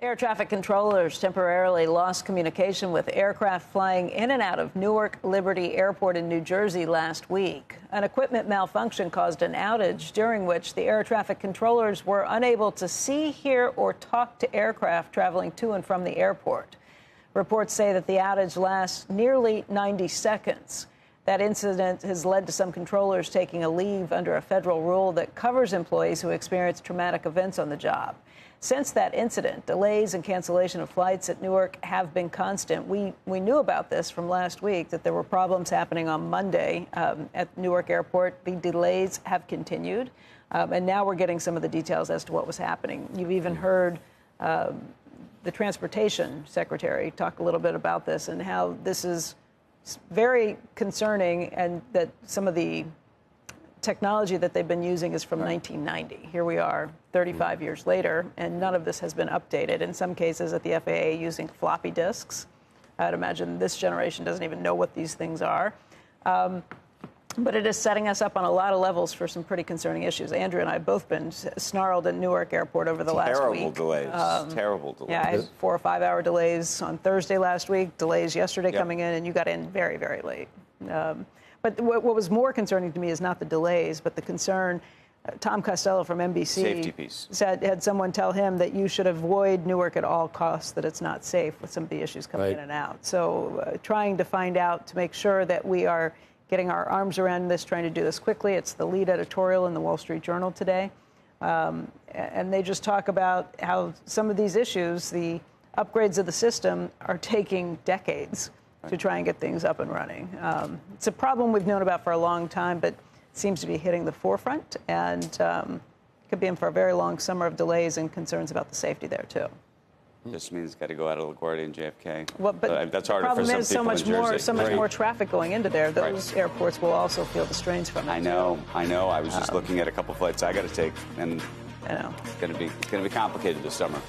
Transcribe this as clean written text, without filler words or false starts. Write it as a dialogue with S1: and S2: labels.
S1: Air traffic controllers temporarily lost communication with aircraft flying in and out of Newark Liberty Airport in New Jersey last week. An equipment malfunction caused an outage during which the air traffic controllers were unable to see, hear, or talk to aircraft traveling to and from the airport. Reports say that the outage lasts nearly 90 seconds. That incident has led to some controllers taking a leave under a federal rule that covers employees who experience traumatic events on the job. Since that incident, delays and cancellation of flights at Newark have been constant. We knew about this from last week, that there were problems happening on Monday at Newark Airport. The delays have continued, and now we're getting some of the details as to what was happening. You've even heard the Transportation Secretary talk a little bit about this and how this is very concerning, and that some of the technology that they've been using is from 1990. Here we are 35 years later, and none of this has been updated. In some cases at the FAA using floppy disks. I'd imagine this generation doesn't even know what these things are. But it is setting us up on a lot of levels for some pretty concerning issues. Andrew and I have both been snarled at Newark Airport over the last week.
S2: Terrible delays.
S1: Yeah, I had 4 or 5 hour delays on Thursday last week, delays yesterday coming in, and you got in very, very late. But what was more concerning to me is not the delays, but the concern. Tom Costello from NBC
S2: Safety piece.
S1: had someone tell him that you should avoid Newark at all costs, that it's not safe with some of the issues coming in and out. So trying to find out to make sure that we are getting our arms around this, trying to do this quickly. It's the lead editorial in the Wall Street Journal today. And they just talk about how some of these issues, the upgrades of the system, are taking decades to try and get things up and running. It's a problem we've known about for a long time, but seems to be hitting the forefront, and could be in for a very long summer of delays and concerns about the safety there, too.
S2: Just means it's got to go out of LaGuardia and JFK.
S1: Well, but
S2: that's harder for some people in Jersey.
S1: The problem is so much more traffic going into there. Those airports will also feel the strains from it.
S2: I know. I was just looking at a couple flights I got to take, and
S1: I know
S2: it's going to be complicated this summer.